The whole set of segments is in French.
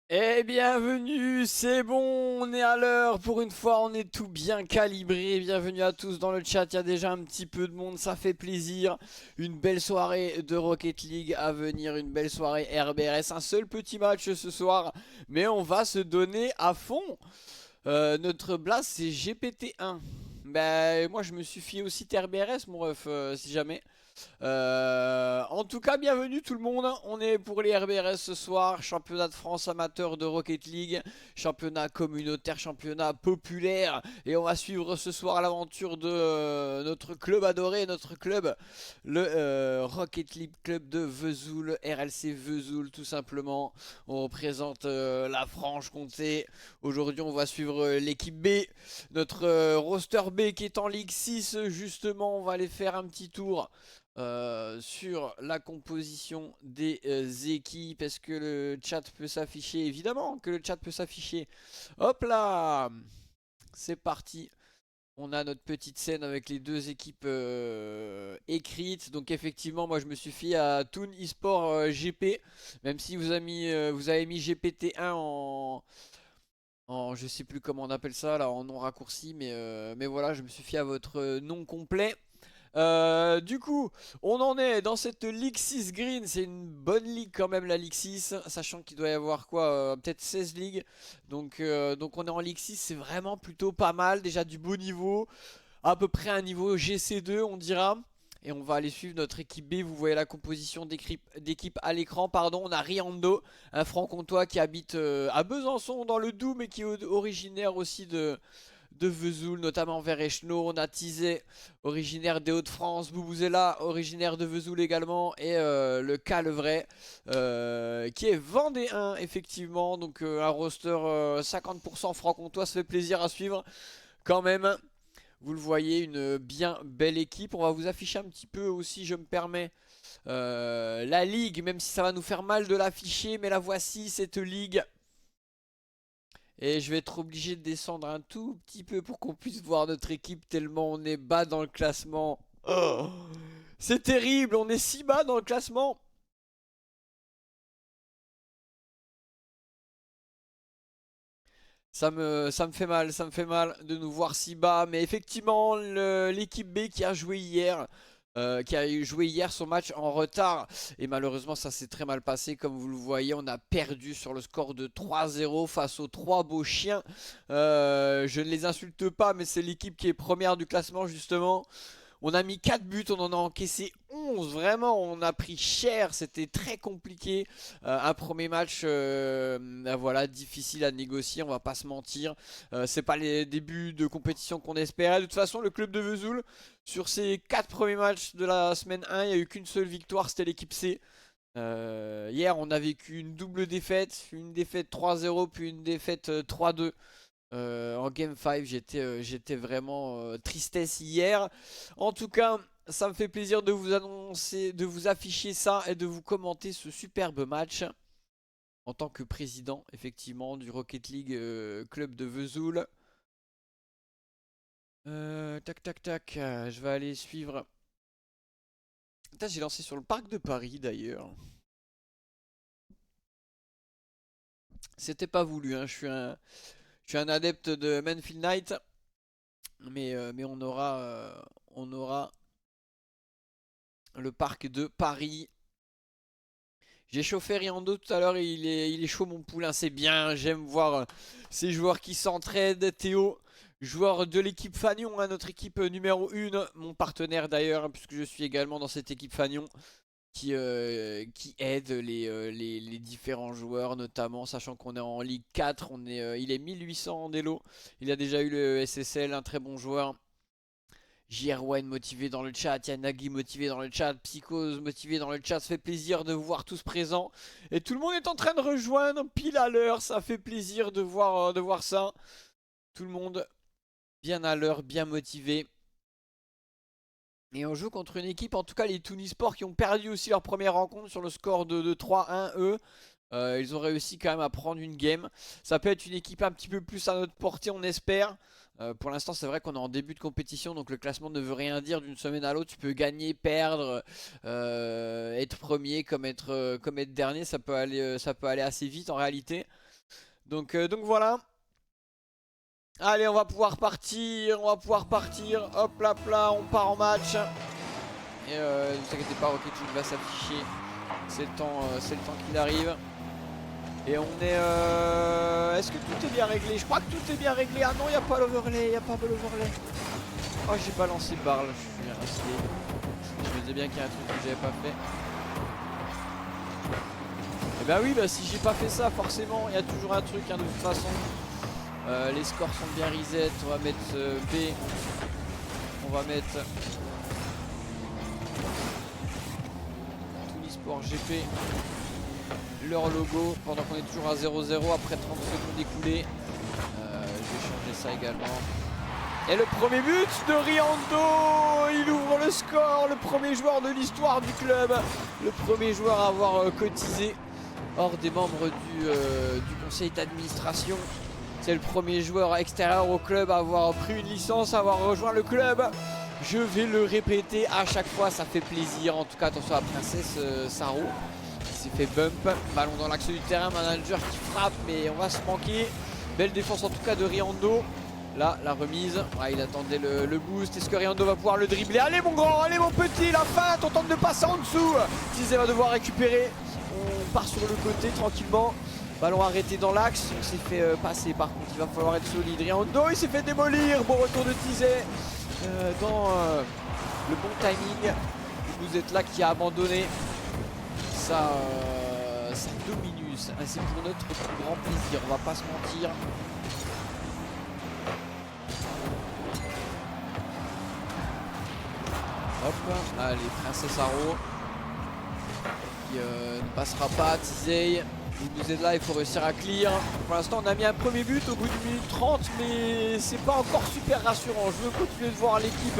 Et bienvenue, c'est bon, on est à l'heure, pour une fois on est tout bien calibré, bienvenue à tous dans le chat, il y a déjà un petit peu de monde, ça fait plaisir, une belle soirée de Rocket League à venir, une belle soirée RBRS, un seul petit match ce soir, mais on va se donner à fond. Notre blast c'est GPT-1, ben moi je me suis fié aussi TRBRS mon ref, si jamais. En tout cas, bienvenue tout le monde. On est pour les RBRS ce soir. Championnat de France amateur de Rocket League. Championnat communautaire, championnat populaire. Et on va suivre ce soir l'aventure de notre club adoré, notre club, le Rocket League Club de Vesoul, RLC Vesoul tout simplement. On représente la Franche-Comté. Aujourd'hui, on va suivre l'équipe B. Notre roster B qui est en Ligue 6, justement. On va aller faire un petit tour sur la composition des équipes. Est-ce que le chat peut s'afficher? Évidemment que le chat peut s'afficher. Hop là, c'est parti. On a notre petite scène avec les deux équipes écrites. Donc effectivement, moi je me suis fié à Toon eSport GP. Même si vous avez mis GPT-1 en je sais plus comment on appelle ça là, en nom raccourci. Mais voilà, je me suis fié à votre nom complet. Du coup, on en est dans cette Ligue 6 Green. C'est une bonne ligue quand même, la Ligue 6. Sachant qu'il doit y avoir quoi, peut-être 16 ligues. Donc on est en Ligue 6, c'est vraiment plutôt pas mal. Déjà du beau niveau. À peu près un niveau GC2, on dira. Et on va aller suivre notre équipe B. Vous voyez la composition d'équipe à l'écran. Pardon, on a Riando, un franc-comtois qui habite à Besançon dans le Doubs, mais qui est originaire aussi de Vesoul, notamment vers Echno. On a Tizé, originaire des Hauts-de-France. Boubouzela, originaire de Vesoul également. Et le Calevray, qui est vendéen, effectivement. Donc un roster 50% franc-comtois, ça fait plaisir à suivre quand même. Vous le voyez, une bien belle équipe. On va vous afficher un petit peu aussi, je me permets, la ligue, même si ça va nous faire mal de l'afficher. Mais la voici, cette ligue. Et je vais être obligé de descendre un tout petit peu pour qu'on puisse voir notre équipe tellement on est bas dans le classement. Oh, c'est terrible, on est si bas dans le classement. Ça me fait mal de nous voir si bas. Mais effectivement, l'équipe B qui a joué hier son match en retard. Et malheureusement, ça s'est très mal passé. Comme vous le voyez, on a perdu sur le score de 3-0 face aux trois beaux chiens. Je ne les insulte pas, mais c'est l'équipe qui est première du classement, justement. On a mis 4 buts, on en a encaissé 11. Vraiment, on a pris cher. C'était très compliqué. Un premier match voilà, difficile à négocier, on va pas se mentir. C'est pas les débuts de compétition qu'on espérait. De toute façon, le club de Vesoul, sur ses 4 premiers matchs de la semaine 1, il n'y a eu qu'une seule victoire, c'était l'équipe C. Hier, on a vécu une double défaite. Une défaite 3-0, puis une défaite 3-2. En Game 5, j'étais vraiment tristesse hier. En tout cas, ça me fait plaisir de vous annoncer, de vous afficher ça et de vous commenter ce superbe match en tant que président, effectivement, du Rocket League Club de Vesoul. Tac, tac, tac. Je vais aller suivre. Putain, j'ai lancé sur le parc de Paris d'ailleurs. C'était pas voulu, hein. Je suis un adepte de Manfield Knight. Mais on aura le parc de Paris. J'ai chauffé Riando tout à l'heure, il est chaud mon poulain, c'est bien, j'aime voir ces joueurs qui s'entraident. Théo, joueur de l'équipe Fagnon, hein, notre équipe numéro 1, mon partenaire d'ailleurs, hein, puisque je suis également dans cette équipe Fagnon, qui aide les différents joueurs, notamment, sachant qu'on est en Ligue 4, il est 1800 en délo, il a déjà eu le SSL, un très bon joueur. JRWN motivé dans le chat, Yanagi motivé dans le chat, Psychose motivé dans le chat, ça fait plaisir de vous voir tous présents. Et tout le monde est en train de rejoindre pile à l'heure, ça fait plaisir de voir ça. Tout le monde bien à l'heure, bien motivé. Et on joue contre une équipe, en tout cas les Tunisport qui ont perdu aussi leur première rencontre sur le score de 3-1 eux. Ils ont réussi quand même à prendre une game. Ça peut être une équipe un petit peu plus à notre portée, on espère. Pour l'instant, c'est vrai qu'on est en début de compétition, donc le classement ne veut rien dire d'une semaine à l'autre. Tu peux gagner, perdre, être premier comme être dernier. Ça peut aller assez vite en réalité. Donc voilà. Allez, on va pouvoir partir. Hop là, là, on part en match. Et ne vous inquiétez pas, Rocket League va s'afficher. C'est le temps qu'il arrive. Et on est... Est-ce que tout est bien réglé? Je crois que tout est bien réglé. Ah non, il n'y a pas l'overlay, Oh, j'ai pas lancé barre, je suis resté. Je me disais bien qu'il y a un truc que j'avais pas fait. Et bah oui, bah si j'ai pas fait ça, forcément, il y a toujours un truc, hein, de toute façon. Les scores sont bien reset. On va mettre B. On va mettre Tounisport GP. Leur logo pendant qu'on est toujours à 0-0 après 30 secondes écoulées. Je vais changer ça également. Et le premier but de Riando, il ouvre le score, le premier joueur de l'histoire du club, le premier joueur à avoir cotisé hors des membres du conseil d'administration. C'est le premier joueur extérieur au club à avoir pris une licence, à avoir rejoint le club. Je vais le répéter à chaque fois, ça fait plaisir. En tout cas, attention à Princesse Saro qui s'est fait bump. Ballon dans l'axe du terrain, manager qui frappe, mais on va se manquer. Belle défense en tout cas de Riando. Là, la remise. Ouais, il attendait le boost. Est-ce que Riando va pouvoir le dribbler? Allez mon grand, allez mon petit, la feinte, on tente de passer en dessous. Tizé va devoir récupérer. On part sur le côté tranquillement. Ballon arrêté dans l'axe, on s'est fait passer par contre, il va falloir être solide. Riando, il s'est fait démolir, bon retour de Tizé dans le bon timing. Vous êtes là qui a abandonné. Ça domine, c'est pour notre plus grand plaisir, on va pas se mentir. Hop, allez, Princesse Arrow qui ne passera pas, Tizé. Vous êtes là, il faut réussir à clear. Pour l'instant, on a mis un premier but au bout d'une minute 30, mais c'est pas encore super rassurant. Je veux continuer de voir l'équipe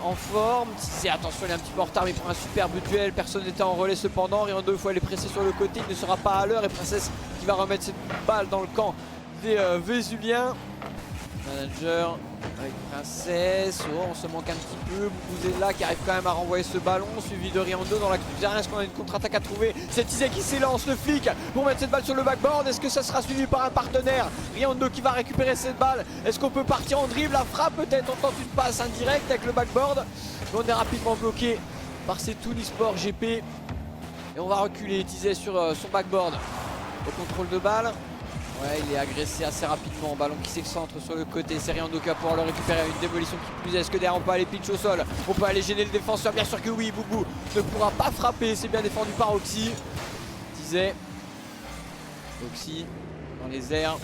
en forme. Tizé, attention, il est un petit peu en retard, mais il prend un superbe duel. Personne n'était en relais cependant. Riando, il faut aller presser sur le côté, il ne sera pas à l'heure. Et Princesse qui va remettre cette balle dans le camp des Vésuliens. Manager avec Princesse, oh, on se manque un petit peu. Vous êtes là qui arrive quand même à renvoyer ce ballon, suivi de Riando dans la clé du terrain. Est-ce qu'on a une contre-attaque à trouver? C'est Tizé qui s'élance, le flic, pour mettre cette balle sur le backboard. Est-ce que ça sera suivi par un partenaire? Riando qui va récupérer cette balle. Est-ce qu'on peut partir en dribble? La frappe peut-être, on tente une passe indirecte avec le backboard. Mais on est rapidement bloqué par ces Tounisport GP. Et on va reculer, Tizé sur son backboard au contrôle de balle. Ouais, il est agressé assez rapidement. Ballon qui s'excentre sur le côté. C'est Riando qui va pouvoir le récupérer. Une démolition qui plus est. Est-ce que derrière on peut aller pitch au sol? On peut aller gêner le défenseur? Bien sûr que oui. Boubou ne pourra pas frapper. C'est bien défendu par Oxy. Disait Oxy dans les airs.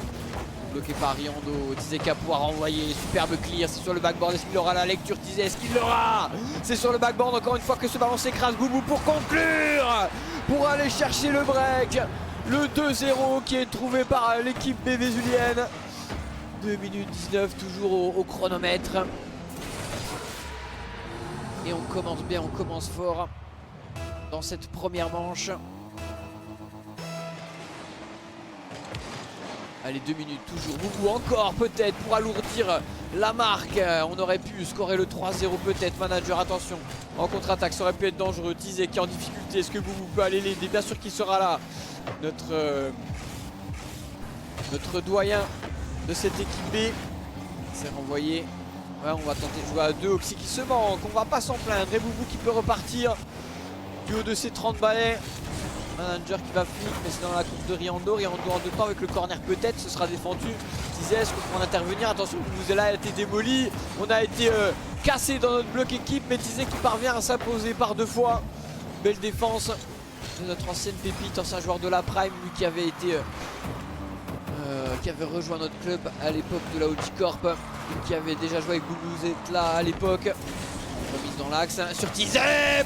Bloqué par Riando. Tizé qui va pouvoir envoyer. Superbe clear. C'est sur le backboard. Est-ce qu'il aura la lecture? Tizé, est-ce qu'il l'aura? C'est sur le backboard. Encore une fois que ce ballon s'écrase. Boubou pour conclure. Pour aller chercher le break. Le 2-0 qui est trouvé par l'équipe B vésulienne. 2 minutes 19 toujours au chronomètre. Et on commence bien, on commence fort dans cette première manche. Allez, 2 minutes toujours. Boubou encore peut-être pour alourdir la marque. On aurait pu scorer le 3-0 peut-être. Manager, attention. En contre-attaque, ça aurait pu être dangereux. Tizé qui est en difficulté. Est-ce que Boubou peut aller l'aider? Bien sûr qu'il sera là. Notre doyen de cette équipe B. C'est renvoyé. Ouais, on va tenter de jouer à 2. Oxy qui se manque. On va pas s'en plaindre. Et Boubou qui peut repartir du haut de ses 30 balais. Manager qui va flic, mais c'est dans la course de Riando. Riando en deux temps avec le corner peut-être. Ce sera défendu. Tizé, est-ce qu'on peut en intervenir? Attention, Boubou a été démoli. On a été cassé dans notre bloc équipe. Mais Tizé qui parvient à s'imposer par 2 fois. Belle défense de notre ancienne pépite, ancien joueur de la Prime, lui qui avait été qui avait rejoint notre club à l'époque de la Auticorp, qui avait déjà joué avec Boubou là à l'époque. Remise dans l'axe sur Tizé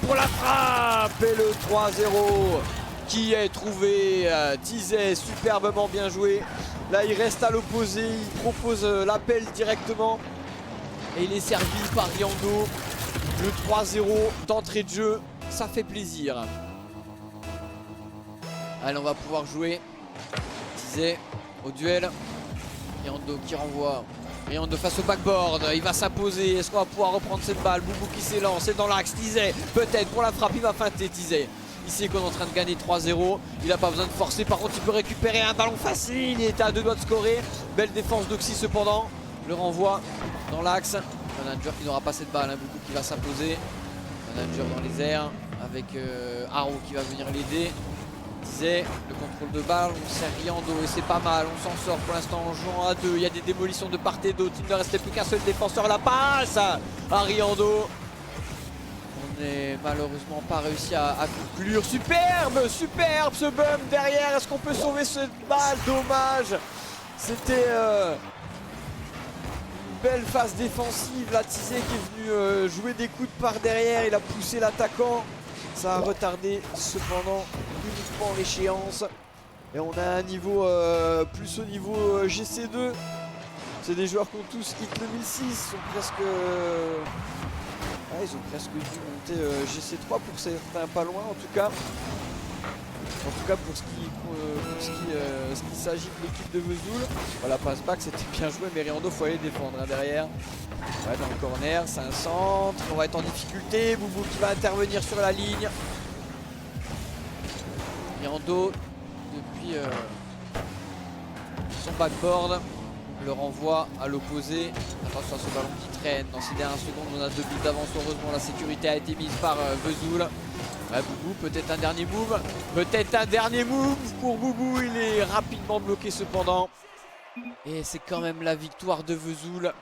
pour la frappe et le 3-0 qui est trouvé. Tizé superbement bien joué. Là il reste à l'opposé, il propose l'appel directement et il est servi par Riando. Le 3-0 d'entrée de jeu, ça fait plaisir. Allez, on va pouvoir jouer. Tizé au duel. Riando qui renvoie. Riando face au backboard. Il va s'imposer. Est-ce qu'on va pouvoir reprendre cette balle? Boubou qui s'élance. C'est dans l'axe. Tizé peut-être pour la frappe. Il va feinter Tizé. Il sait qu'on est en train de gagner 3-0. Il n'a pas besoin de forcer. Par contre, il peut récupérer un ballon facile. Il était à 2 doigts de scorer. Belle défense d'Oxy cependant. Le renvoi dans l'axe. Manager qui n'aura pas cette balle. Beaucoup qui va s'imposer. Manager dans les airs. Avec Arrow qui va venir l'aider. Disait le contrôle de balle. On sert Riando et c'est pas mal. On s'en sort pour l'instant en jouant à 2. Il y a des démolitions de part et d'autre. Il ne restait plus qu'un seul défenseur. La passe à Riando. On n'est malheureusement pas réussi à conclure. Superbe, superbe ce bump derrière. Est-ce qu'on peut sauver cette balle? Dommage. C'était une belle phase défensive. La Tizé qui est venu jouer des coups de par derrière. Il a poussé l'attaquant. Ça a retardé cependant uniquement l'échéance. Et on a un niveau plus au niveau GC2. C'est des joueurs qui ont tous hit le 1006. Ils sont presque... ils ont presque dû monter GC3 pour certains, pas loin en tout cas. En tout cas pour ce qui s'agit de l'équipe de Vesoul. Voilà, passe back, c'était bien joué, mais Riando, faut aller défendre derrière. Ouais, dans le corner, c'est un centre, on va être en difficulté. Boubou qui va intervenir sur la ligne. Riando depuis son backboard. Le renvoi à l'opposé. Attention à ce ballon qui traîne. Dans ces dernières secondes, on a 2 buts d'avance. Heureusement, la sécurité a été mise par Vesoul. Ouais, Boubou, peut-être un dernier move. Peut-être un dernier move pour Boubou. Il est rapidement bloqué cependant. Et c'est quand même la victoire de Vesoul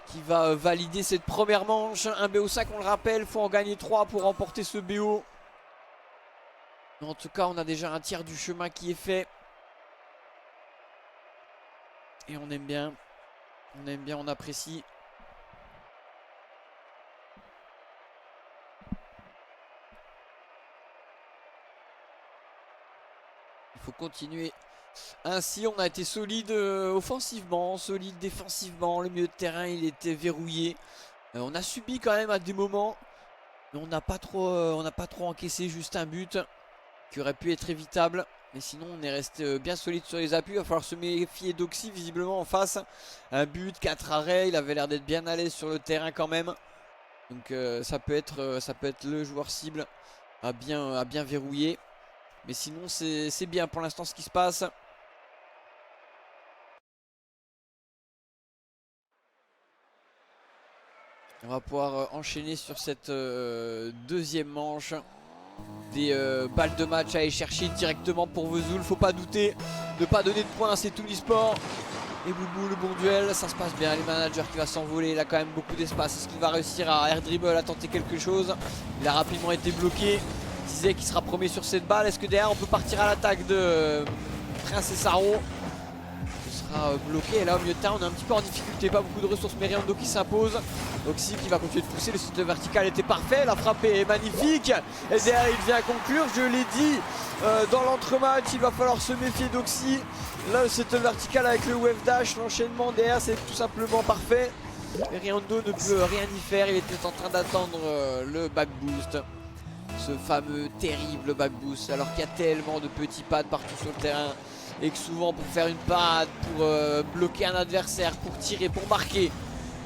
qui va valider cette première manche. Un BO5, on le rappelle. Il faut en gagner 3 pour remporter ce BO. Mais en tout cas, on a déjà un tiers du chemin qui est fait. Et on aime bien, on apprécie. Il faut continuer. Ainsi, on a été solide offensivement, solide défensivement. Le milieu de terrain, il était verrouillé. On a subi quand même à des moments. Mais on n'a pas trop encaissé, juste un but qui aurait pu être évitable. Mais sinon on est resté bien solide sur les appuis. Il va falloir se méfier d'Oxy visiblement en face. Un but, 4 arrêts. Il avait l'air d'être bien à l'aise sur le terrain quand même. Donc ça peut être le joueur cible à bien verrouiller. Mais sinon c'est bien pour l'instant ce qui se passe. On va pouvoir enchaîner sur cette deuxième manche. Des balles de match à aller chercher directement pour Vesoul. Faut pas douter de pas donner de points, c'est Tounisport. Et Boubou, le bon duel, ça se passe bien. Les managers qui va s'envoler, il a quand même beaucoup d'espace. Est-ce qu'il va réussir à air dribble, à tenter quelque chose? Il a rapidement été bloqué. Disait qu'il sera premier sur cette balle. Est-ce que derrière on peut partir à l'attaque de Prince et Saro? Ce sera bloqué. Et là au milieu de terrain on est un petit peu en difficulté. Pas beaucoup de ressources, mais Riando qui s'impose. Oxy qui va continuer de pousser. Le site vertical était parfait. La frappe est magnifique. Et derrière il vient conclure. Je l'ai dit dans l'entrematch, il va falloir se méfier d'Oxy. Là le site vertical avec le wave dash. L'enchaînement derrière c'est tout simplement parfait. Et Riando ne peut rien y faire. Il était en train d'attendre le back boost. Ce fameux terrible back boost. Alors qu'il y a tellement de petits pads partout sur le terrain. Et que souvent pour faire une parade, pour bloquer un adversaire, pour tirer, pour marquer,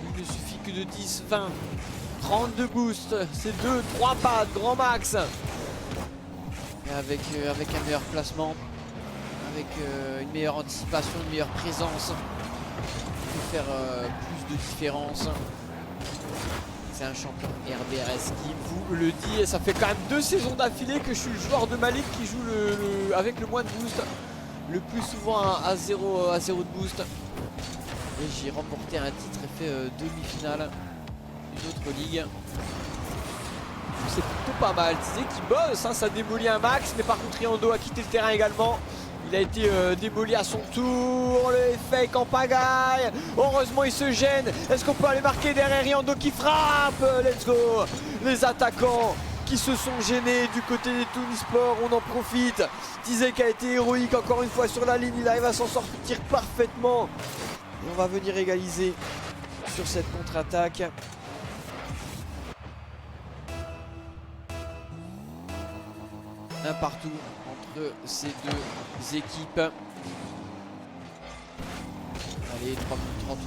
il ne suffit que de 10, 20, 30 de boost. C'est 2, 3 pads, grand max. Et avec un meilleur placement, avec une meilleure anticipation, une meilleure présence, on peut faire plus de différence. C'est un champion RBRS qui vous le dit. Et ça fait quand même 2 saisons d'affilée que je suis le joueur de Malik qui joue avec le moins de boost. Le plus souvent à 0 de boost. Et j'ai remporté un titre et fait demi-finale d'une autre ligue. C'est plutôt pas mal. Disait qu'il bosse, hein, ça démolit un max. Mais par contre Riando a quitté le terrain également. Il a été démoli à son tour. Le fake en pagaille. Heureusement il se gêne. Est-ce qu'on peut aller marquer derrière Riando qui frappe? Let's go. Les attaquants qui se sont gênés du côté des Tounisport, on en profite. Tizé qui a été héroïque encore une fois sur la ligne, il arrive à s'en sortir parfaitement. Et on va venir égaliser sur cette contre-attaque. Un partout entre ces deux équipes. Allez, 3 minutes 30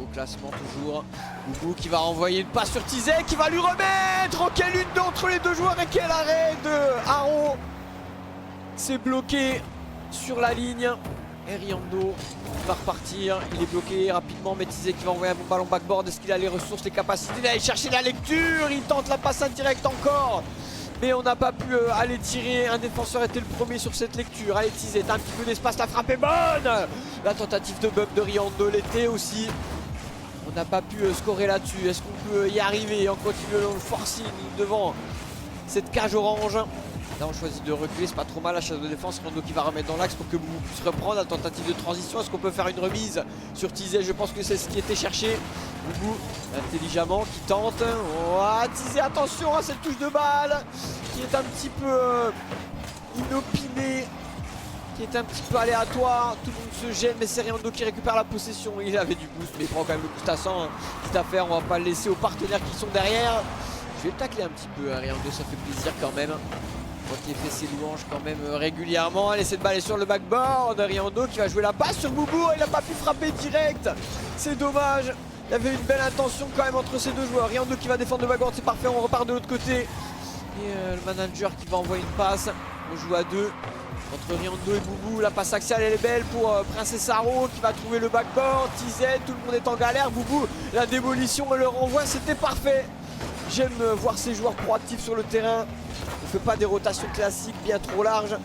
au classement toujours. Boubou qui va renvoyer une passe sur Tizé, qui va lui remettre. Oh, quelle lutte entre les deux joueurs et quel arrêt de Haro. C'est bloqué sur la ligne. Et Riando va repartir. Il est bloqué rapidement. Mais Tizé qui va envoyer un bon ballon backboard. Est-ce qu'il a les ressources, les capacités d'aller chercher la lecture? Il tente la passe indirecte encore. Mais on n'a pas pu aller tirer. Un défenseur était le premier sur cette lecture. Allez, Tizé, t'as un petit peu d'espace. La frappe est bonne. La tentative de bump de Riando l'était aussi. On n'a pas pu scorer là-dessus. Est-ce qu'on peut y arriver en continuant le forcing devant cette cage orange? Là on choisit de reculer, c'est pas trop mal. La chasse de défense, Riando qui va remettre dans l'axe pour que Boubou puisse reprendre. La tentative de transition, est-ce qu'on peut faire une remise sur Tizé? Je pense que c'est ce qui était cherché. Boubou intelligemment qui tente. Oh, Tizé, attention à cette touche de balle qui est un petit peu inopinée, qui est un petit peu aléatoire. Tout le monde se gêne, mais c'est Riando qui récupère la possession. Il avait du boost, mais il prend quand même le boost à 100 hein. Quitte à faire, on va pas le laisser aux partenaires qui sont derrière. Je vais le tacler un petit peu, hein, Riando, ça fait plaisir quand même. Qui fait ses louanges quand même régulièrement. Allez, cette balle est sur le backboard. Riando qui va jouer la passe sur Boubou. Il n'a pas pu frapper direct. C'est dommage. Il y avait une belle intention quand même entre ces deux joueurs. Riando qui va défendre le backboard, c'est parfait. On repart de l'autre côté. Et le manager qui va envoyer une passe. On joue à deux entre Riando et Boubou. La passe axiale elle est belle pour Princess Haro qui va trouver le backboard. Tizé, tout le monde est en galère. Boubou, la démolition et le renvoi, c'était parfait. J'aime voir ces joueurs proactifs sur le terrain. On fait pas des rotations classiques bien trop larges.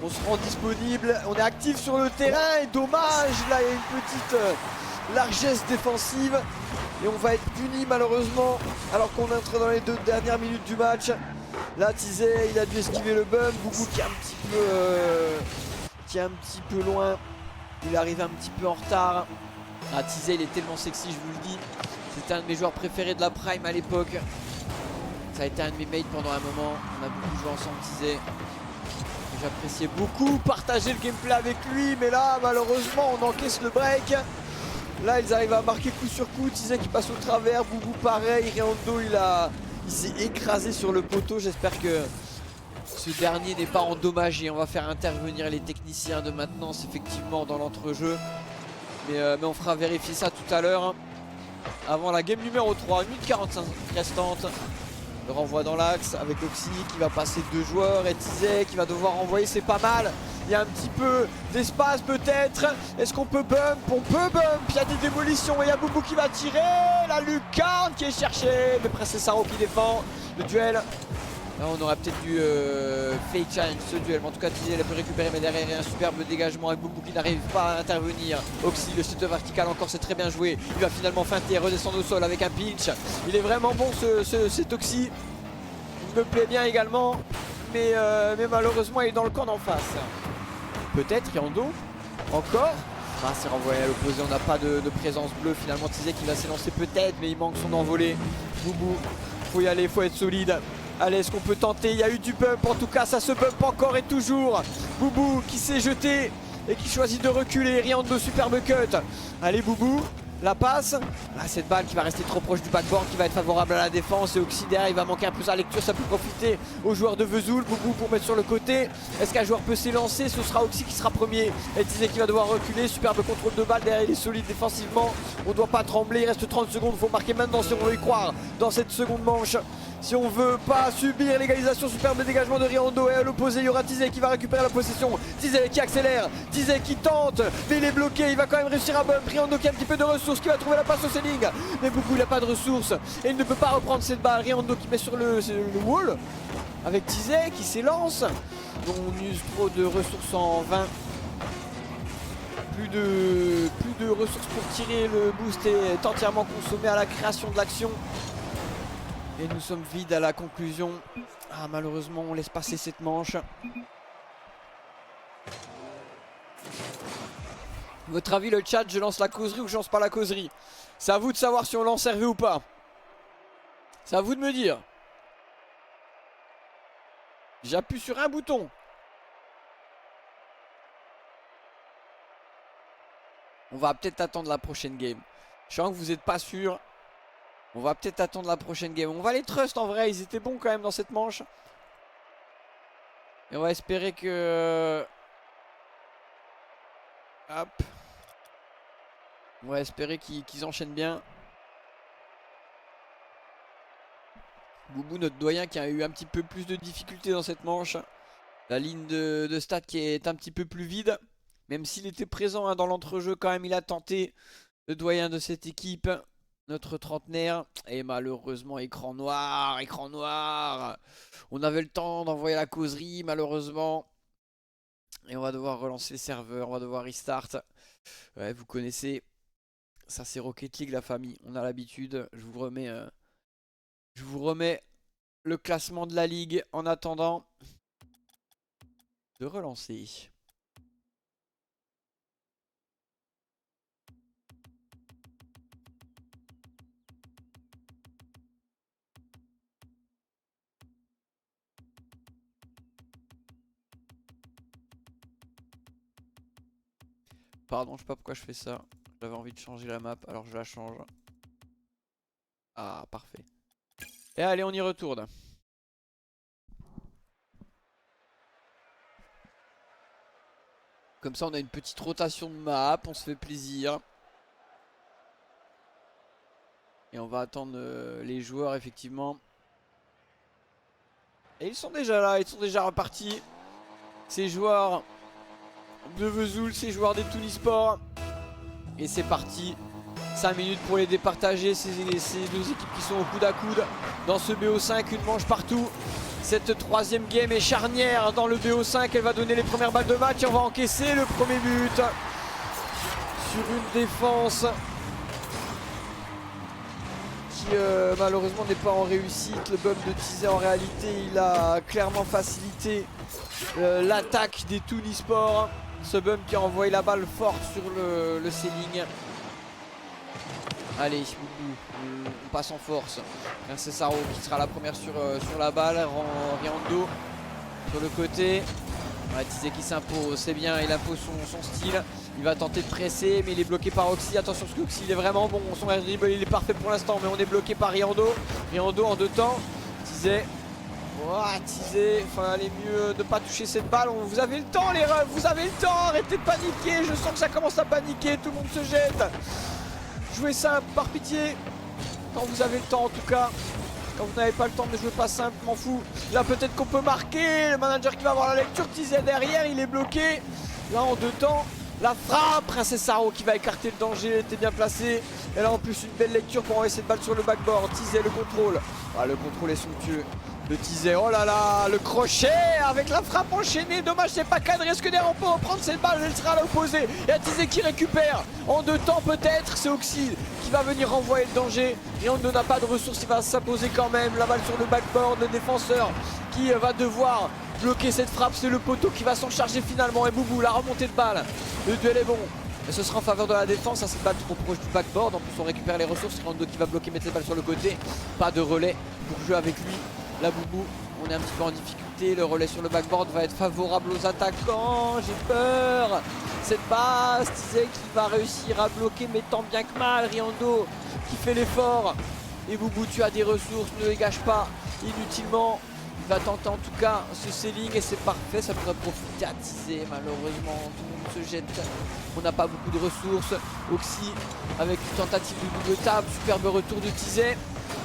On se rend disponible. On est actif sur le terrain. Et dommage, là il y a une petite largesse défensive. Et on va être puni malheureusement. Alors qu'on entre dans les 2 dernières minutes du match. Là Tizé, il a dû esquiver le bump. Boubou qui est un petit peu loin. Il arrive un petit peu en retard. Ah, Tizé, il est tellement sexy, je vous le dis. C'était un de mes joueurs préférés de la Prime à l'époque. Ça a été un de mes mates pendant un moment. On a beaucoup joué ensemble, Tizé. J'appréciais beaucoup partager le gameplay avec lui. Mais là, malheureusement, on encaisse le break. Là, ils arrivent à marquer coup sur coup. Tizé qui passe au travers. Boubou pareil. Riando, il s'est écrasé sur le poteau. J'espère que ce dernier n'est pas endommagé. On va faire intervenir les techniciens de maintenance, effectivement, dans l'entrejeu. Mais on fera vérifier ça tout à l'heure. Avant la game numéro 3. 1 minute 45 restante. Le renvoi dans l'axe avec Oxy qui va passer 2 joueurs et Tizé qui va devoir renvoyer, c'est pas mal. Il y a un petit peu d'espace peut-être. Est-ce qu'on peut bump? On peut bump. Il y a des démolitions et il y a Boubou qui va tirer. La lucarne qui est cherchée. Mais Princess Haro qui défend le duel. Là on aurait peut-être dû fake challenge ce duel. Mais en tout cas Tizé elle peut récupérer, mais derrière il y a un superbe dégagement avec Boubou qui n'arrive pas à intervenir. Oxy, le shooter vertical encore, c'est très bien joué. Il va finalement feinter et redescendre au sol avec un pinch. Il est vraiment bon cet Oxy. Il me plaît bien également. Mais malheureusement il est dans le camp d'en face. Peut-être Riando. Encore. Ah, c'est renvoyé à l'opposé, on n'a pas de présence bleue. Finalement Tizé qui va s'élancer peut-être, mais il manque son envolée. Boubou, faut y aller, faut être solide. Allez, est-ce qu'on peut tenter? Il y a eu du bump, en tout cas ça se bump encore et toujours. Boubou qui s'est jeté et qui choisit de reculer. Riando, superbe cut. Allez Boubou, la passe. Ah, cette balle qui va rester trop proche du backboard, qui va être favorable à la défense. Et Oxy derrière, il va manquer un peu sa lecture. Ça peut profiter aux joueurs de Vesoul. Boubou pour mettre sur le côté. Est-ce qu'un joueur peut s'élancer? Ce sera Oxy qui sera premier. Et Tizé qui va devoir reculer. Superbe contrôle de balle derrière, il est solide défensivement. On ne doit pas trembler, il reste 30 secondes. Il faut marquer maintenant si on veut y croire dans cette seconde manche. Si on veut pas subir l'égalisation, superbe dégagement de Riando. Et à l'opposé, il y aura Tizé qui va récupérer la possession. Tizé qui accélère, Tizé qui tente, mais il est bloqué. Il va quand même réussir à bump. Riando qui a un petit peu de ressources, qui va trouver la passe au ceiling. Mais Boubou, il n'a pas de ressources et il ne peut pas reprendre cette balle. Riando qui met sur le wall avec Tizé qui s'élance. On use trop de ressources en vain. Plus de ressources pour tirer. Le boost est entièrement consommé à la création de l'action. Et nous sommes vides à la conclusion. Ah, malheureusement, on laisse passer cette manche. Votre avis, le chat, je lance la causerie ou je lance pas la causerie? C'est à vous de savoir si on lance Hervé ou pas. C'est à vous de me dire. J'appuie sur un bouton. On va peut-être attendre la prochaine game. Je sens que vous n'êtes pas sûr. On va peut-être attendre la prochaine game. On va les trust en vrai. Ils étaient bons quand même dans cette manche. Et on va espérer que... Hop. On va espérer qu'ils enchaînent bien. Boubou, notre doyen, qui a eu un petit peu plus de difficultés dans cette manche. La ligne de stats qui est un petit peu plus vide. Même s'il était présent hein, dans l'entrejeu, quand même, il a tenté. Le doyen de cette équipe, notre trentenaire. Et malheureusement, écran noir, écran noir. On avait le temps d'envoyer la causerie, malheureusement. Et on va devoir relancer le serveur, on va devoir restart. Ouais, vous connaissez. Ça, c'est Rocket League, la famille. On a l'habitude. Je vous remets le classement de la ligue en attendant de relancer. Pardon, je sais pas pourquoi je fais ça. J'avais envie de changer la map, alors je la change. Ah, parfait. Et allez, on y retourne. Comme ça, on a une petite rotation de map, on se fait plaisir. Et on va attendre les joueurs, effectivement. Et ils sont déjà là, ils sont déjà repartis. Ces joueurs de Vesoul, ces joueurs des Toonisport. Et c'est parti. 5 minutes pour les départager, ces deux équipes qui sont au coude à coude dans ce BO5, une manche partout. Cette troisième game est charnière dans le BO5, elle va donner les premières balles de match et on va encaisser le premier but sur une défense qui malheureusement n'est pas en réussite. Le bump de Teaser en réalité il a clairement facilité l'attaque des Toonisport. Ce bump qui a envoyé la balle forte sur le ceiling. Allez, on passe en force. C'est Saro qui sera la première sur la balle. Riando sur le côté. Ouais, Tizé qui s'impose, c'est bien, il impose son style. Il va tenter de presser, mais il est bloqué par Oxy. Attention, parce que Oxy il est vraiment bon. Son air dribble il est parfait pour l'instant, mais on est bloqué par Riando. Riando en deux temps. Tizé. Oh, Tizé, enfin, allez mieux de pas toucher cette balle. Vous avez le temps, les refs, vous avez le temps. Arrêtez de paniquer. Je sens que ça commence à paniquer. Tout le monde se jette. Jouez simple, par pitié. Quand vous avez le temps en tout cas. Quand vous n'avez pas le temps de jouer pas simple, m'en fous. Là peut-être qu'on peut marquer. Le manager qui va avoir la lecture. Tizé derrière, il est bloqué. Là en deux temps. La frappe, Princesse Saro qui va écarter le danger. Elle était bien placée. Elle a en plus une belle lecture pour envoyer cette balle sur le backboard. Tizé le contrôle. Ah, le contrôle est somptueux. Le Tizé, oh là là, le crochet avec la frappe enchaînée. Dommage, c'est pas cadré. Est-ce que derrière on peut reprendre cette balle? Elle sera à l'opposé. Il y a Tizé qui récupère. En deux temps peut-être. C'est Oxy qui va venir renvoyer le danger. Et on n'a pas de ressources. Il va s'imposer quand même. La balle sur le backboard. Le défenseur qui va devoir bloquer cette frappe. C'est le poteau qui va s'en charger finalement. Et Boubou, la remontée de balle. Le duel est bon. Et ce sera en faveur de la défense. Ça, c'est pas trop proche du backboard. En plus, on récupère les ressources. Riando qui va bloquer, mettre les balles sur le côté. Pas de relais pour jouer avec lui. Là, Boubou, on est un petit peu en difficulté. Le relais sur le backboard va être favorable aux attaquants. J'ai peur. Cette passe, Tizé qui va réussir à bloquer, mais tant bien que mal. Riando qui fait l'effort. Et Boubou, tu as des ressources, ne les gâche pas inutilement. Il va tenter en tout cas ce ceiling et c'est parfait. Ça pourrait profiter à Tizé. Malheureusement, tout le monde se jette. On n'a pas beaucoup de ressources. Oxy avec une tentative de double table. Superbe retour de Tizé.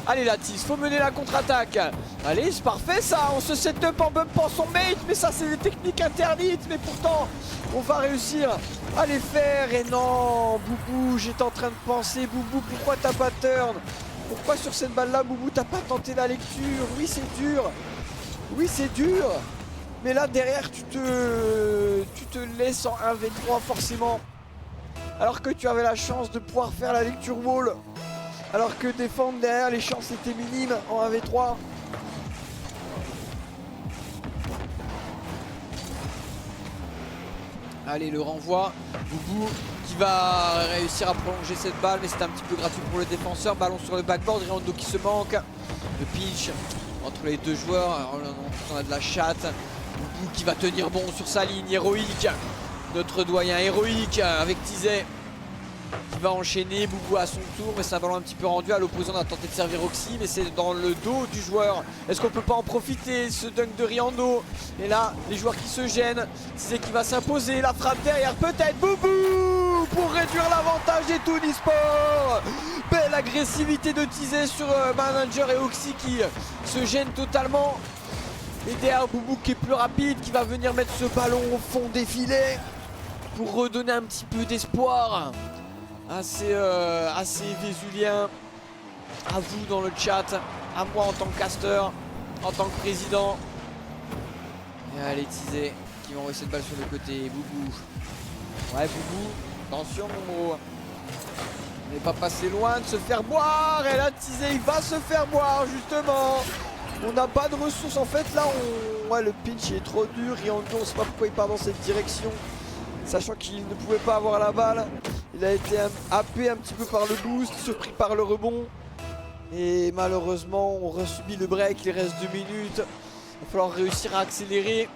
Allez la Tiz, faut mener la contre-attaque. Allez, c'est parfait ça. On se set up en bumpant son mate. Mais ça, c'est des techniques interdites. Mais pourtant, on va réussir à les faire. Et non, Boubou, j'étais en train de penser. Boubou, pourquoi t'as pas turn? Pourquoi sur cette balle-là, Boubou, t'as pas tenté la lecture? Oui, c'est dur. Oui, c'est dur. Mais là, derrière, tu te laisses en 1v3 forcément. Alors que tu avais la chance de pouvoir faire la lecture wall. Alors que défendre derrière, les chances étaient minimes en 1v3. Allez, le renvoi. Boubou qui va réussir à prolonger cette balle, mais c'est un petit peu gratuit pour le défenseur. Ballon sur le backboard, Riando qui se manque. Le pitch entre les deux joueurs. Alors, on a de la chatte. Boubou qui va tenir bon sur sa ligne, héroïque. Notre doyen héroïque avec Tizé qui va enchaîner. Boubou à son tour, mais c'est un ballon un petit peu rendu. À l'opposé, on a tenté de servir Oxy, mais c'est dans le dos du joueur. Est-ce qu'on peut pas en profiter? Ce dunk de Riando. Et là, les joueurs qui se gênent. Tizé qui va s'imposer. La frappe derrière, peut-être. Boubou pour réduire l'avantage des Toonisport. Belle agressivité de teaser sur Manager et Oxy qui se gênent totalement. Et derrière Boubou qui est plus rapide, qui va venir mettre ce ballon au fond des filets pour redonner un petit peu d'espoir assez vésulien. À vous dans le chat, à moi en tant que caster, en tant que président. Et allez teaser, qui va envoyer cette balle sur le côté. Boubou. Ouais Boubou, attention mon gros. Il n'est pas passé loin de se faire boire. Et là teaser, il va se faire boire justement. On n'a pas de ressources en fait là. Ouais, le pitch est trop dur. Riando, on ne sait pas pourquoi il part dans cette direction. Sachant qu'il ne pouvait pas avoir la balle. Il a été happé un petit peu par le boost, surpris par le rebond. Et malheureusement on resubit le break, il reste 2 minutes. Il va falloir réussir à accélérer,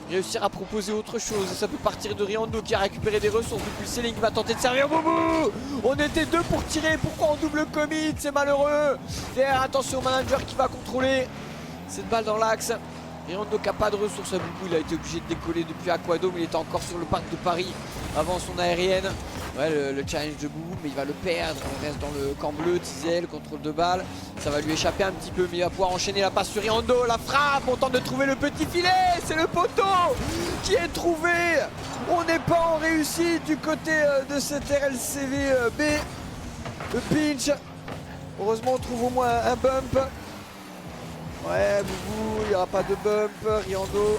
réussir à proposer autre chose. Et ça peut partir de Riando qui a récupéré des ressources. Depuis le ceiling va tenter de servir Boubou. On était 2 pour tirer, pourquoi on double commit? C'est malheureux. Derrière, attention au Manager qui va contrôler cette balle dans l'axe. Riando qui n'a pas de ressources à Boubou, il a été obligé de décoller depuis Aquadome. Il était encore sur le parc de Paris avant son aérienne. Ouais, le challenge de Boubou, mais il va le perdre. On reste dans le camp bleu, Tizel, contrôle de balle. Ça va lui échapper un petit peu, mais il va pouvoir enchaîner la passe sur Riando. La frappe, on tente de trouver le petit filet. C'est le poteau qui est trouvé. On n'est pas en réussite du côté de cette RLCV B. Le pinch. Heureusement, on trouve au moins un bump. Ouais, Boubou, il n'y aura pas de bump. Riando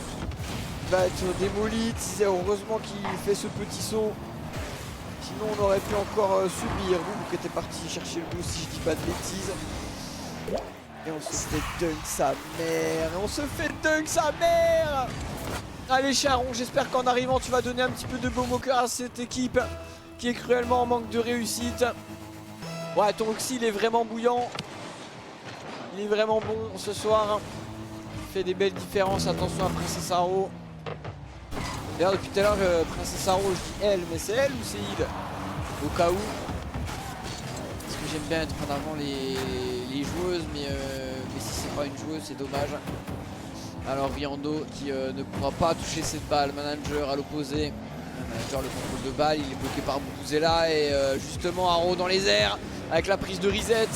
va être démoli. Tizel, heureusement qu'il fait ce petit saut. Sinon on aurait pu encore subir. Boubou qui était parti chercher le boost si je dis pas de bêtises. Et on se fait dunk sa mère. Et on se fait dunk sa mère. Allez Charon, j'espère qu'en arrivant tu vas donner un petit peu de baume au cœur à cette équipe qui est cruellement en manque de réussite. Ouais, ton Oxy il est vraiment bouillant. Il est vraiment bon ce soir. Il fait des belles différences. Attention à Princess Arrow. D'ailleurs depuis tout à l'heure Princess Arrow je dis elle, mais c'est elle ou c'est il? Au cas où. Parce que j'aime bien être en avant les joueuses, mais si c'est pas une joueuse c'est dommage. Alors Riando qui ne pourra pas toucher cette balle. Manager à l'opposé. Manager le contrôle de balle, il est bloqué par Boubuzela et justement Arrow dans les airs avec la prise de reset.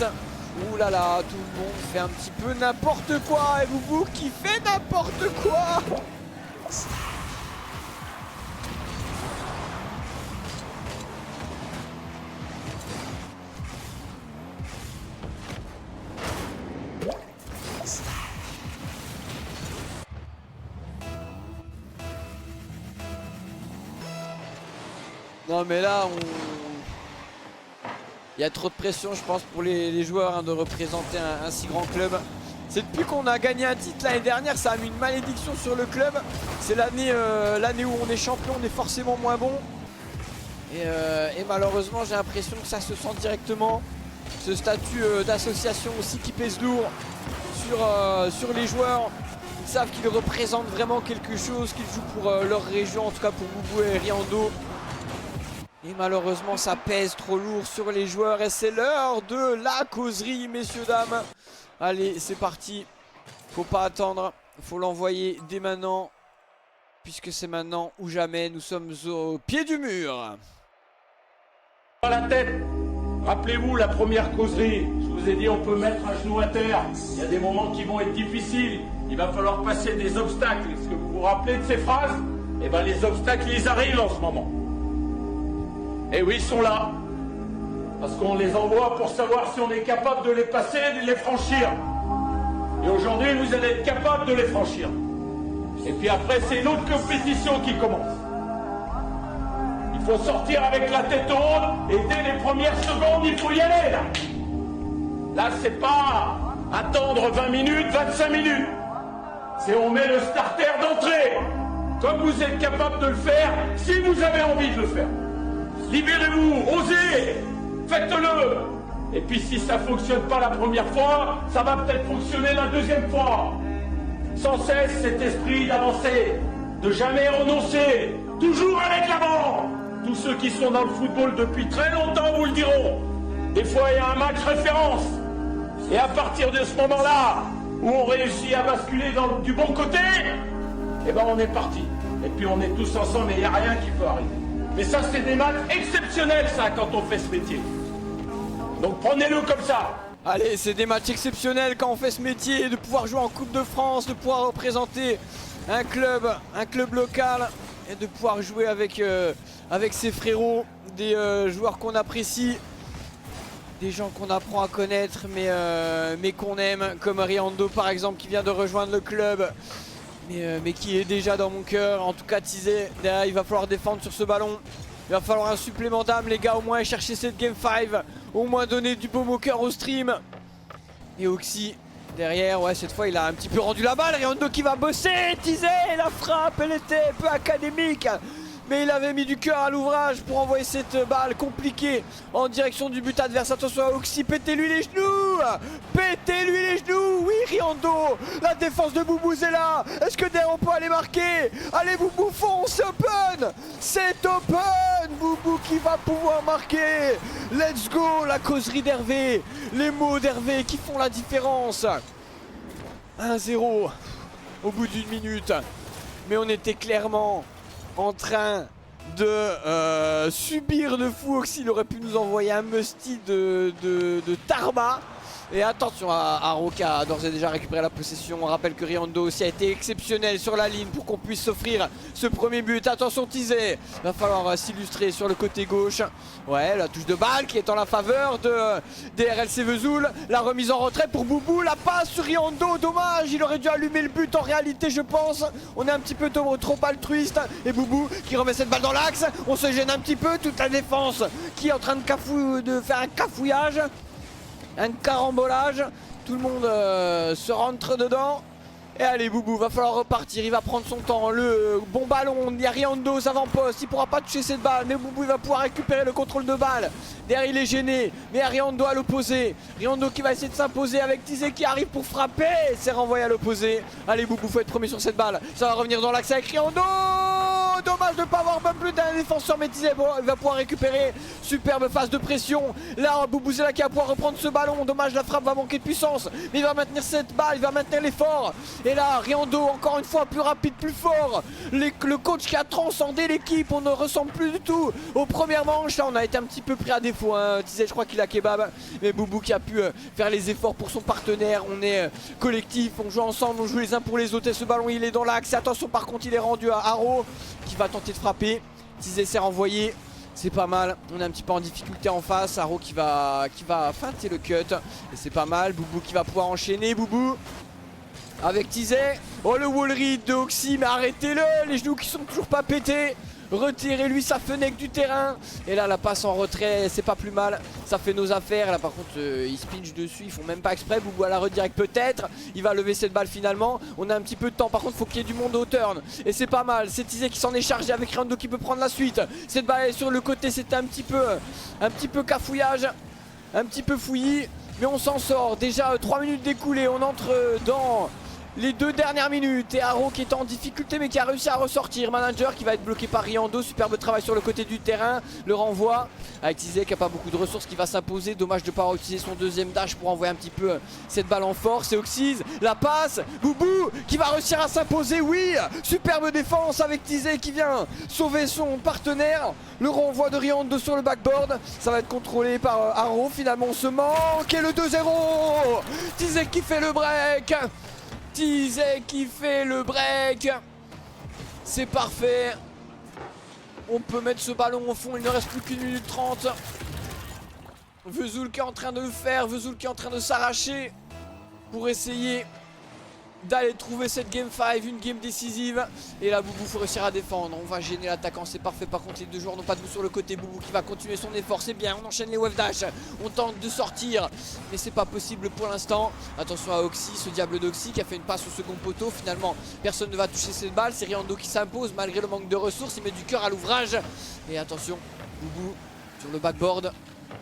Ouh là là, tout le monde fait un petit peu n'importe quoi. Et Boubou qui fait n'importe quoi. Non mais là il y a trop de pression je pense pour les joueurs hein, de représenter un si grand club. C'est depuis qu'on a gagné un titre l'année dernière, ça a mis une malédiction sur le club. C'est l'année où on est champion, on est forcément moins bon. Et malheureusement j'ai l'impression que ça se sent directement. Ce statut d'association aussi qui pèse lourd sur les joueurs. Ils savent qu'ils représentent vraiment quelque chose, qu'ils jouent pour leur région, en tout cas pour Boubou et Riando. Et malheureusement ça pèse trop lourd sur les joueurs et c'est l'heure de la causerie messieurs dames. Allez c'est parti, faut pas attendre, faut l'envoyer dès maintenant. Puisque c'est maintenant ou jamais, nous sommes au pied du mur. Dans la tête, rappelez-vous la première causerie, je vous ai dit on peut mettre un genou à terre. Il y a des moments qui vont être difficiles, il va falloir passer des obstacles. Est-ce que vous vous rappelez de ces phrases? Eh bien les obstacles ils arrivent en ce moment. Et oui, ils sont là. Parce qu'on les envoie pour savoir si on est capable de les passer et de les franchir. Et aujourd'hui, vous allez être capable de les franchir. Et puis après, c'est une autre compétition qui commence. Il faut sortir avec la tête haute et dès les premières secondes, il faut y aller là. Là, c'est pas attendre 20 minutes, 25 minutes. C'est on met le starter d'entrée. Comme vous êtes capable de le faire, si vous avez envie de le faire. Libérez-vous, osez, faites-le. Et puis si ça ne fonctionne pas la première fois, ça va peut-être fonctionner la deuxième fois. Sans cesse cet esprit d'avancer, de jamais renoncer, toujours avec l'avant. Tous ceux qui sont dans le football depuis très longtemps vous le diront. Des fois il y a un match référence. Et à partir de ce moment-là, où on réussit à basculer du bon côté, eh ben on est parti. Et puis on est tous ensemble et il n'y a rien qui peut arriver. Mais ça, c'est des maths exceptionnels, ça, quand on fait ce métier. Donc prenez-le comme ça. Allez, c'est des matchs exceptionnels quand on fait ce métier, de pouvoir jouer en Coupe de France, de pouvoir représenter un club local et de pouvoir jouer avec ses frérots, des joueurs qu'on apprécie, des gens qu'on apprend à connaître mais qu'on aime, comme Riando par exemple qui vient de rejoindre le club. Mais qui est déjà dans mon cœur. En tout cas, Tizé, derrière, il va falloir défendre sur ce ballon. Il va falloir un supplément d'âme, les gars, au moins chercher cette game 5. Au moins donner du baume au cœur au stream. Et Oxy, derrière, ouais, cette fois, il a un petit peu rendu la balle. Riando qui va bosser. Tizé, la frappe, elle était un peu académique. Mais il avait mis du cœur à l'ouvrage pour envoyer cette balle compliquée en direction du but adverse. Attention à Oxy, pétez-lui les genoux. Pétez-lui les genoux. Oui, Riando, la défense de Boubou est là. Est-ce que derrière on peut aller marquer? Allez Boubou, fonce, c'est open. C'est open. Boubou qui va pouvoir marquer. Let's go, la causerie d'Hervé. Les mots d'Hervé qui font la différence. 1-0 au bout d'une minute. Mais on était clairement en train de subir de fou. Oxy, il aurait pu nous envoyer un musty de Tarma. Et attention à Haro qui a d'ores et déjà récupéré la possession. On rappelle que Riando aussi a été exceptionnel sur la ligne pour qu'on puisse s'offrir ce premier but. Attention Tizé, va falloir s'illustrer sur le côté gauche. Ouais, la touche de balle qui est en la faveur des RLC Vesoul. La remise en retrait pour Boubou, la passe sur Riando. Dommage, il aurait dû allumer le but en réalité je pense. On est un petit peu trop altruiste. Et Boubou qui remet cette balle dans l'axe. On se gêne un petit peu, toute la défense qui est en train de faire un cafouillage. Un carambolage, tout le monde se rentre dedans. Et allez Boubou, va falloir repartir, il va prendre son temps. Le bon ballon, il y a Riando aux avant-postes, il pourra pas toucher cette balle. Mais Boubou il va pouvoir récupérer le contrôle de balle. Derrière il est gêné, mais il y a Riando à l'opposé. Riando qui va essayer de s'imposer avec Tizé qui arrive pour frapper. C'est renvoyé à l'opposé. Allez Boubou, faut être premier sur cette balle. Ça va revenir dans l'axe avec Riando. Dommage de ne pas avoir même plus d'un défenseur, mais Tizé il va pouvoir récupérer. Superbe phase de pression. Là Boubou c'est là qui va pouvoir reprendre ce ballon. Dommage, la frappe va manquer de puissance, mais il va maintenir cette balle, il va maintenir l'effort. Et là Riando encore une fois plus rapide, plus fort. Le coach qui a transcendé l'équipe. On ne ressemble plus du tout aux premières manches. Là on a été un petit peu pris à défaut hein. Tizé je crois qu'il a kebab. Mais Boubou qui a pu faire les efforts pour son partenaire. On est collectif, on joue ensemble, on joue les uns pour les autres. Et ce ballon il est dans l'axe. Attention par contre il est rendu à Haro qui va tenter de frapper. Tizé s'est renvoyé. C'est pas mal, on est un petit peu en difficulté en face. Haro qui va feinter le cut. Et c'est pas mal, Boubou qui va pouvoir enchaîner. Boubou avec Tizé. Oh le wall read de Oxy, mais arrêtez-le. Les genoux qui sont toujours pas pétés. Retirez-lui sa fenêtre du terrain. Et là la passe en retrait, c'est pas plus mal. Ça fait nos affaires. Là par contre ils spinchent dessus, ils font même pas exprès. Boubou à la redirect peut-être. Il va lever cette balle finalement. On a un petit peu de temps, par contre faut qu'il y ait du monde au turn. Et c'est pas mal, c'est Tizé qui s'en est chargé avec Riando qui peut prendre la suite. Cette balle est sur le côté, c'était un petit peu cafouillage, un petit peu fouillis. Mais on s'en sort, déjà 3 minutes découlées. On entre dans les 2 dernières minutes. Et Haro qui est en difficulté mais qui a réussi à ressortir. Manager qui va être bloqué par Riando. Superbe travail sur le côté du terrain. Le renvoi avec Tizé qui a pas beaucoup de ressources, qui va s'imposer. Dommage de ne pas avoir utilisé son deuxième dash pour envoyer un petit peu cette balle en force. Et Oxys, la passe. Boubou qui va réussir à s'imposer. Oui, superbe défense avec Tizé qui vient sauver son partenaire. Le renvoi de Riando sur le backboard. Ça va être contrôlé par Haro. Finalement on se manque. Et le 2-0. Tizé qui fait le break. Tizé qui fait le break. C'est parfait. On peut mettre ce ballon au fond. Il ne reste plus qu'une minute 30. Vesoul qui est en train de le faire. Vesoul qui est en train de s'arracher pour essayer d'aller trouver cette game 5, une game décisive. Et là Boubou faut réussir à défendre. On va gêner l'attaquant, c'est parfait. Par contre les deux joueurs n'ont pas de bout sur le côté. Boubou qui va continuer son effort, c'est bien. On enchaîne les wave dash, on tente de sortir, mais c'est pas possible pour l'instant. Attention à Oxy, ce diable d'Oxy qui a fait une passe au second poteau. Finalement personne ne va toucher cette balle. C'est Riando qui s'impose malgré le manque de ressources. Il met du cœur à l'ouvrage. Et attention, Boubou sur le backboard.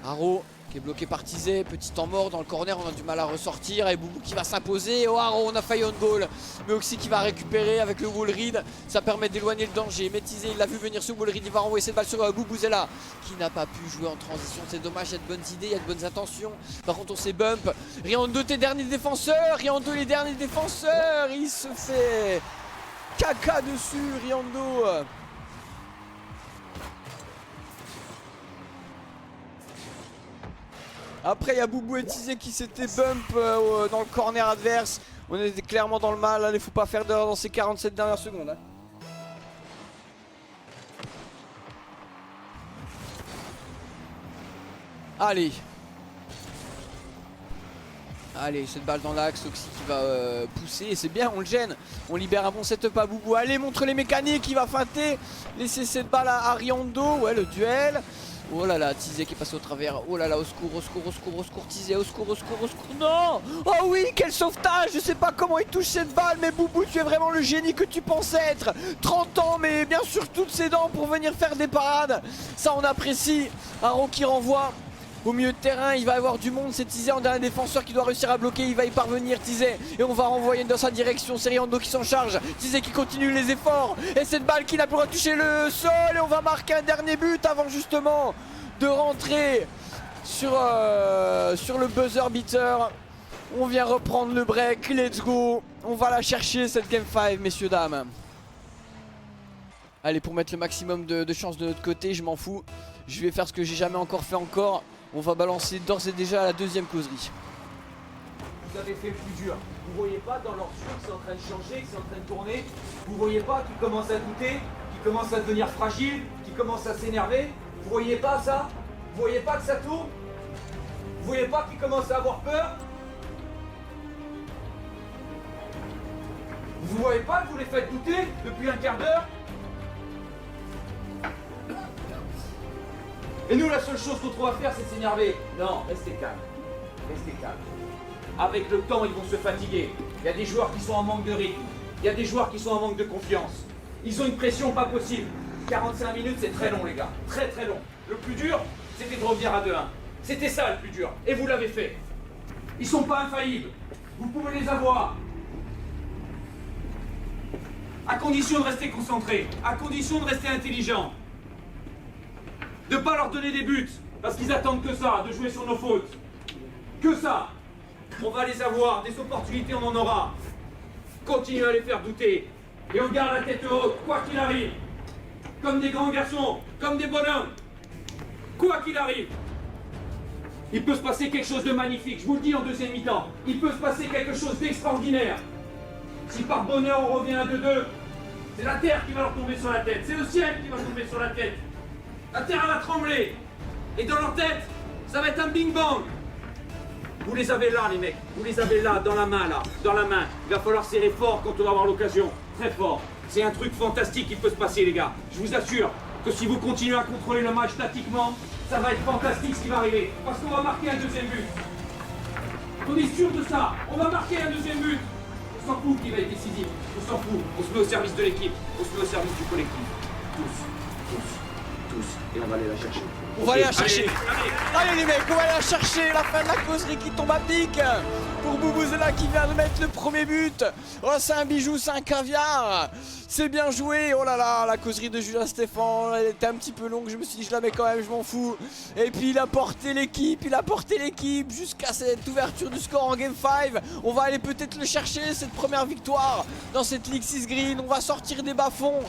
Haro qui est bloqué par Tizé, petit temps mort dans le corner, on a du mal à ressortir. Et Boubou qui va s'imposer. Oh Haro, on a failli on goal. Mais Oxy qui va récupérer avec le wall read. Ça permet d'éloigner le danger. Mais Tizé il l'a vu venir sur wall read. Il va renvoyer cette balle sur Boubouzela qui n'a pas pu jouer en transition. C'est dommage, il y a de bonnes idées, il y a de bonnes intentions. Par contre on s'est bump. Riando tes derniers défenseurs. Riando les derniers défenseurs. Il se fait caca dessus Riando. Après il y a Boubou et Tizé qui s'étaient bump dans le corner adverse. On était clairement dans le mal, allez faut pas faire d'erreur dans ces 47 dernières secondes hein. Allez. Allez, cette balle dans l'axe, Oxy qui va pousser, et c'est bien, on le gêne. On libère un bon setup à Boubou. Allez, montre les mécaniques, il va feinter. Laisser cette balle à Riando, ouais, le duel. Oh là là, Tizé qui est passé au travers. Oh là là, au secours, au secours, au secours, au secours, Tizé, au secours, au secours, au secours. Non! Oh oui, quel sauvetage! Je sais pas comment il touche cette balle, mais Boubou, tu es vraiment le génie que tu penses être. 30 ans, mais bien sûr toutes ses dents pour venir faire des parades. Ça, on apprécie. Aaron qui renvoie. Au milieu de terrain, il va y avoir du monde, c'est Tizé en dernier défenseur qui doit réussir à bloquer, il va y parvenir Tizé. Et on va renvoyer dans sa direction, c'est Riando qui s'en charge. Tizé qui continue les efforts. Et cette balle qui n'a plus le droit de toucher le sol. Et on va marquer un dernier but avant justement de rentrer sur le buzzer beater. On vient reprendre le break, let's go. On va la chercher cette game 5 messieurs dames. Allez, pour mettre le maximum de chance de notre côté, je m'en fous. Je vais faire ce que j'ai jamais encore fait encore. On va balancer d'ores et déjà la deuxième causerie. Vous avez fait le plus dur. Vous voyez pas dans leur jeu que c'est en train de changer, que c'est en train de tourner. Vous voyez pas qu'ils commencent à douter, qu'ils commencent à devenir fragiles, qu'ils commencent à s'énerver. Vous voyez pas ça? Vous voyez pas que ça tourne? Vous voyez pas qu'ils commencent à avoir peur? Vous voyez pas que vous les faites douter depuis un quart d'heure? Et nous, la seule chose qu'on trouve à faire, c'est de s'énerver. Non, restez calme. Restez calme. Avec le temps, ils vont se fatiguer. Il y a des joueurs qui sont en manque de rythme. Il y a des joueurs qui sont en manque de confiance. Ils ont une pression pas possible. 45 minutes, c'est très long, les gars. Très, très long. Le plus dur, c'était de revenir à 2-1. C'était ça, le plus dur. Et vous l'avez fait. Ils sont pas infaillibles. Vous pouvez les avoir. À condition de rester concentré. À condition de rester intelligent. De ne pas leur donner des buts, parce qu'ils attendent que ça, de jouer sur nos fautes. Que ça. On va les avoir, des opportunités on en aura. Continuez à les faire douter. Et on garde la tête haute, quoi qu'il arrive. Comme des grands garçons, comme des bonhommes. Quoi qu'il arrive. Il peut se passer quelque chose de magnifique, je vous le dis en deuxième mi-temps. Il peut se passer quelque chose d'extraordinaire. Si par bonheur on revient à 2-2, c'est la terre qui va leur tomber sur la tête, c'est le ciel qui va tomber sur la tête. La terre elle va trembler. Et dans leur tête, ça va être un bing-bang. Vous les avez là les mecs. Vous les avez là, dans la main là. Dans la main. Il va falloir serrer fort quand on va avoir l'occasion. Très fort. C'est un truc fantastique qui peut se passer les gars. Je vous assure que si vous continuez à contrôler le match tactiquement, ça va être fantastique ce qui va arriver. Parce qu'on va marquer un deuxième but. On est sûr de ça. On va marquer un deuxième but. On s'en fout qui va être décisif. On s'en fout. On se met au service de l'équipe. On se met au service du collectif. Tous. Et on va aller la chercher. On va aller la chercher. Allez les mecs, on va aller la chercher. La fin de la causerie qui tombe à pic. Pour Boubouzela qui vient de mettre le premier but. Oh c'est un bijou, c'est un caviar. C'est bien joué. Oh là là, la causerie de Julien Stéphan, elle était un petit peu longue. Je me suis dit je la mets quand même, je m'en fous. Et puis il a porté l'équipe. Jusqu'à cette ouverture du score en Game 5. On va aller peut-être le chercher, cette première victoire dans cette Ligue 6 Green. On va sortir des bas-fonds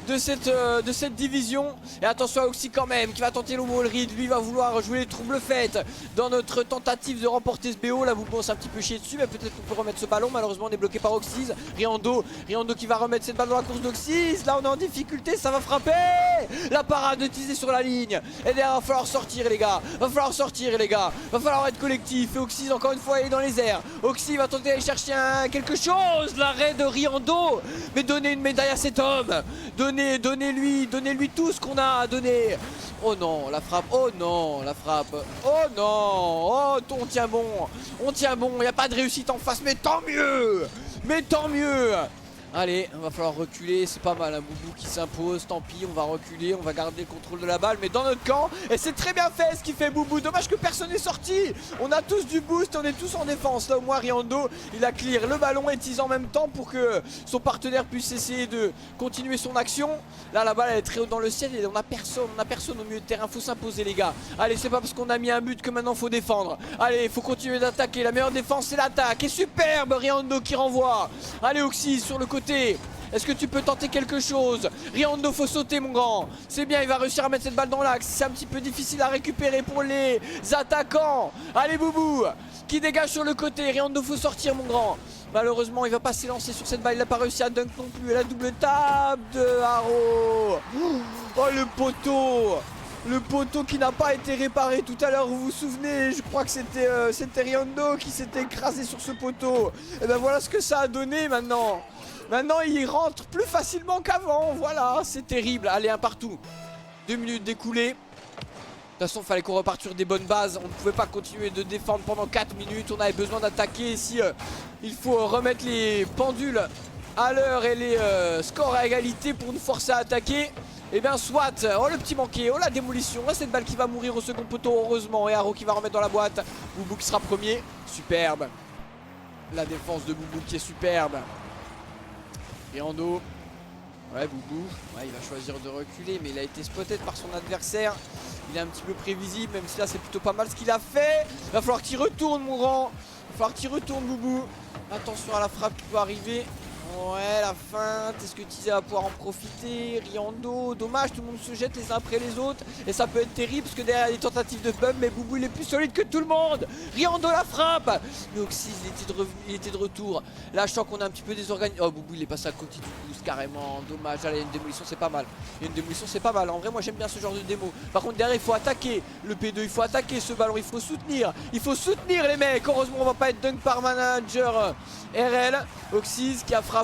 de cette division. Et attention à Oxy quand même qui va tenter le wall read. Lui va vouloir jouer les troubles faites dans notre tentative de remporter ce BO. Là vous pensez un petit peu chier dessus, mais peut-être qu'on peut remettre ce ballon. Malheureusement on est bloqué par Oxys. Riando qui va remettre cette balle dans la course d'Oxys. Là on est en difficulté, ça va frapper. La parade de Tizé sur la ligne. Et derrière va falloir sortir les gars. Va falloir être collectif. Et Oxys encore une fois il est dans les airs. Oxys va tenter d'aller chercher quelque chose. L'arrêt de Riando. Mais donnez une médaille à cet homme. Donnez-lui tout ce qu'on a à donner. Oh non, la frappe. Oh non, la frappe. Oh non. Oh, on tient bon. Il n'y a pas de réussite en face, mais tant mieux. Allez, il va falloir reculer, c'est pas mal, un Boubou qui s'impose, tant pis, on va reculer, on va garder le contrôle de la balle, mais dans notre camp, et c'est très bien fait ce qu'il fait Boubou, dommage que personne n'est sorti, on a tous du boost, on est tous en défense, là au moins Riando, il a clear le ballon et Tizé en même temps pour que son partenaire puisse essayer de continuer son action. Là la balle elle est très haute dans le ciel et on a personne au milieu de terrain, faut s'imposer les gars. Allez, c'est pas parce qu'on a mis un but que maintenant faut défendre, allez, faut continuer d'attaquer, la meilleure défense c'est l'attaque, et superbe Riando qui renvoie. Allez Oxy sur le côté. Est-ce que tu peux tenter quelque chose? Riando, faut sauter mon grand. C'est bien, il va réussir à mettre cette balle dans l'axe. C'est un petit peu difficile à récupérer pour les attaquants. Allez Boubou qui dégage sur le côté. Riando, faut sortir mon grand. Malheureusement il va pas s'élancer sur cette balle. Il n'a pas réussi à dunk non plus. Et la double table de Haro. Oh le poteau. Le poteau qui n'a pas été réparé tout à l'heure, vous vous souvenez? Je crois que c'était Riando qui s'était écrasé sur ce poteau. Et ben voilà ce que ça a donné maintenant. Maintenant il rentre plus facilement qu'avant. Voilà, c'est terrible. Allez, un partout. 2 minutes d'écoulées. De toute façon, il fallait qu'on reparte sur des bonnes bases. On ne pouvait pas continuer de défendre pendant 4 minutes. On avait besoin d'attaquer. Si il faut remettre les pendules à l'heure et les scores à égalité pour nous forcer à attaquer, et bien soit. Oh le petit manqué, oh la démolition. Oh, cette balle qui va mourir au second poteau heureusement. Et Haro qui va remettre dans la boîte. Boubou qui sera premier. Superbe. La défense de Boubou qui est superbe. Riando. Ouais Boubou. Ouais, il va choisir de reculer. Mais il a été spotté par son adversaire. Il est un petit peu prévisible. Même si là c'est plutôt pas mal ce qu'il a fait. Il va falloir qu'il retourne mon grand. Il va falloir qu'il retourne Boubou. Attention à la frappe qui peut arriver. Ouais, la feinte, est-ce que Tizé va pouvoir en profiter? Riando, dommage, tout le monde se jette les uns après les autres. Et ça peut être terrible parce que derrière il y a des tentatives de bump. Mais Boubou il est plus solide que tout le monde. Riando la frappe. Mais Oxys il était de retour. Là je sens qu'on a un petit peu désorganisé. Oh Boubou il est passé à côté du boost carrément. Dommage, là il y a une démolition, c'est pas mal. Il y a une démolition, c'est pas mal. En vrai moi j'aime bien ce genre de démo. Par contre derrière il faut attaquer. Le P2 il faut attaquer ce ballon, il faut soutenir. Il faut soutenir les mecs. Heureusement on va pas être dunk par manager RL. Oxys qui a frappé.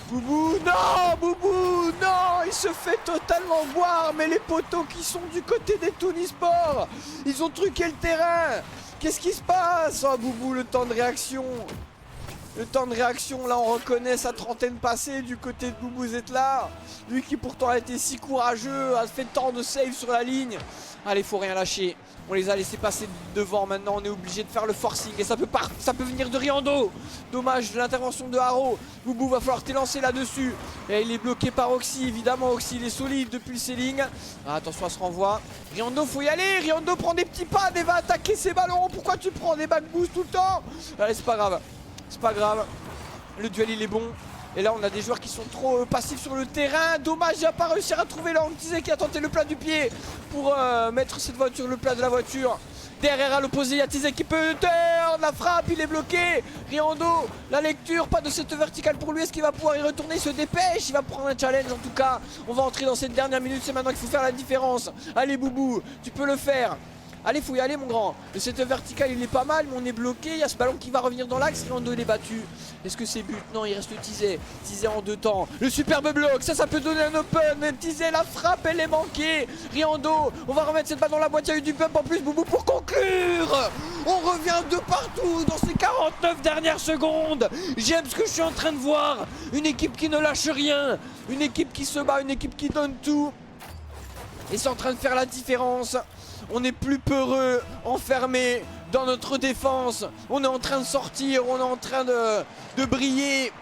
Boubou, non, Boubou, non, il se fait totalement voir. Mais les poteaux qui sont du côté des Toonisport, ils ont truqué le terrain. Qu'est-ce qui se passe? Oh Boubou, le temps de réaction. Le temps de réaction, là on reconnaît sa trentaine passée du côté de Boubou Zetla. Lui qui pourtant a été si courageux, a fait tant de saves sur la ligne. Allez, faut rien lâcher. On les a laissés passer devant, maintenant on est obligé de faire le forcing. Et ça peut venir de Riando. Dommage de l'intervention de Haro. Boubou va falloir t'élancer là-dessus. Et il est bloqué par Oxy, évidemment. Oxy il est solide depuis le ceiling. Ah, attention à ce renvoi. Riando, faut y aller. Riando prend des petits pas et va attaquer ses ballons. Pourquoi tu prends des back boosts tout le temps? Allez, c'est pas grave. C'est pas grave. Le duel il est bon. Et là on a des joueurs qui sont trop passifs sur le terrain. Dommage, il n'a pas réussi à retrouver l'angle. Tizé qui a tenté le plat du pied pour mettre cette voiture, le plat de la voiture. Derrière à l'opposé, il y a Tizé qui peut turn. La frappe, il est bloqué. Riando, la lecture, pas de cette verticale pour lui. Est-ce qu'il va pouvoir y retourner? Il se dépêche. Il va prendre un challenge en tout cas. On va entrer dans cette dernière minute. C'est maintenant qu'il faut faire la différence. Allez Boubou, tu peux le faire. Allez, faut y aller mon grand. Le set vertical il est pas mal, mais on est bloqué. Il y a ce ballon qui va revenir dans l'axe. Riando il est battu. Est-ce que c'est but? Non, il reste Tizé. Tizé en 2 temps. Le superbe bloc, ça peut donner un open. Même Tizé, la frappe elle est manquée. Riando, on va remettre cette balle dans la boîte. Il y a eu du pump en plus. Boubou pour conclure. On revient de partout dans ces 49 dernières secondes. J'aime ce que je suis en train de voir. Une équipe qui ne lâche rien. Une équipe qui se bat, une équipe qui donne tout. Et c'est en train de faire la différence. On n'est plus peureux, enfermé dans notre défense. On est en train de sortir, on est en train de briller,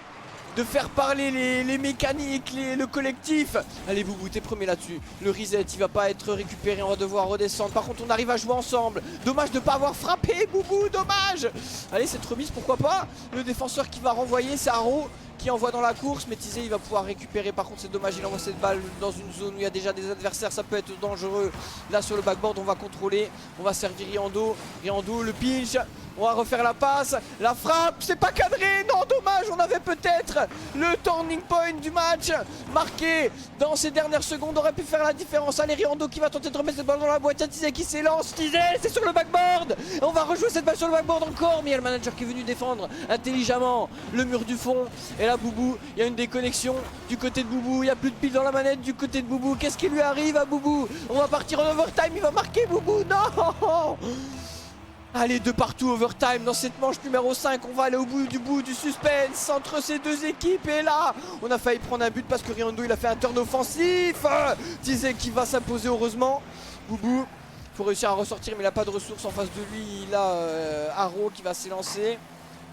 de faire parler les mécaniques, le collectif. Allez Boubou, t'es premier là-dessus. Le reset, il va pas être récupéré, on va devoir redescendre. Par contre, on arrive à jouer ensemble. Dommage de ne pas avoir frappé, Boubou, dommage. Allez, cette remise, pourquoi pas. Le défenseur qui va renvoyer, c'est Haro qui envoie dans la course, mais Tizé il va pouvoir récupérer. Par contre c'est dommage, il envoie cette balle dans une zone où il y a déjà des adversaires, ça peut être dangereux. Là sur le backboard on va contrôler, on va servir Riando, le pinch, on va refaire la passe, la frappe, c'est pas cadré, non dommage, on avait peut-être le turning point du match marqué dans ces dernières secondes, on aurait pu faire la différence. Allez Riando qui va tenter de remettre cette balle dans la boîte, Tizé qui s'élance, Tizé c'est sur le backboard, on va rejouer cette balle sur le backboard encore, mais il y a le manager qui est venu défendre intelligemment le mur du fond. Et là Boubou, il y a une déconnexion du côté de Boubou, il n'y a plus de pile dans la manette du côté de Boubou. Qu'est-ce qui lui arrive à Boubou? On va partir en overtime, il va marquer Boubou, non. Allez, de partout, overtime dans cette manche numéro 5, on va aller au bout du suspense entre ces deux équipes. Et là, on a failli prendre un but parce que Riando il a fait un turn offensif. Tizé qui va s'imposer heureusement. Boubou, il faut réussir à ressortir mais il n'a pas de ressources en face de lui. Il a Haro qui va s'élancer.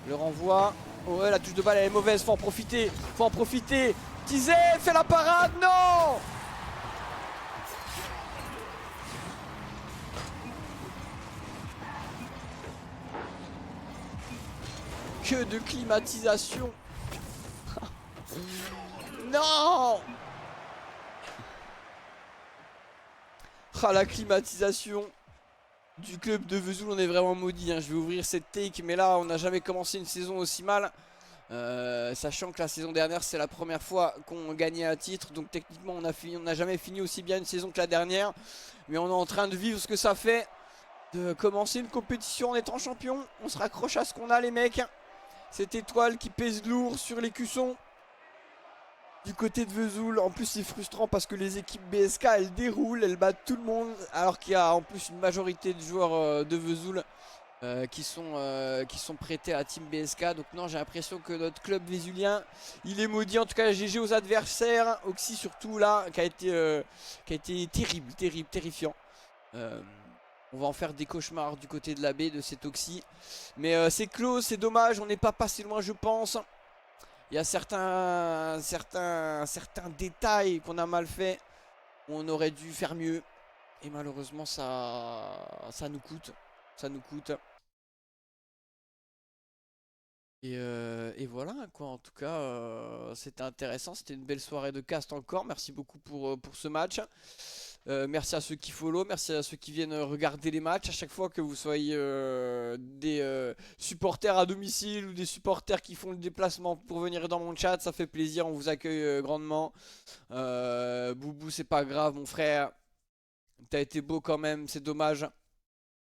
Le renvoi. Ouais, la touche de balle elle est mauvaise, faut en profiter. Faut en profiter. Tizé fait la parade, non. Que de climatisation. Non. Ah, la climatisation du club de Vesoul, on est vraiment maudit, hein. Je vais ouvrir cette take, mais là on n'a jamais commencé une saison aussi mal. Sachant que la saison dernière c'est la première fois qu'on gagnait un titre, donc techniquement on n'a jamais fini aussi bien une saison que la dernière. Mais on est en train de vivre ce que ça fait de commencer une compétition en étant champion. On se raccroche à ce qu'on a, les mecs. Cette étoile qui pèse lourd sur les cuissons du côté de Vesoul. En plus c'est frustrant parce que les équipes BSK elles déroulent, elles battent tout le monde, alors qu'il y a en plus une majorité de joueurs de Vesoul qui sont prêtés à Team BSK. Donc non, j'ai l'impression que notre club vésulien il est maudit. En tout cas GG aux adversaires, Oxy surtout là qui a été terrible, terrifiant. On va en faire des cauchemars du côté de la baie de cet Oxy. Mais c'est close, c'est dommage, on n'est pas passé loin je pense. Il y a certains détails qu'on a mal fait. On aurait dû faire mieux. Et malheureusement ça nous coûte. Ça nous coûte. Et voilà quoi, en tout cas c'était intéressant, c'était une belle soirée de cast encore. Merci beaucoup pour ce match. Merci à ceux qui follow, merci à ceux qui viennent regarder les matchs. À chaque fois que vous soyez des supporters à domicile ou des supporters qui font le déplacement pour venir dans mon chat, ça fait plaisir, on vous accueille grandement. Boubou, c'est pas grave mon frère, t'as été beau quand même, c'est dommage.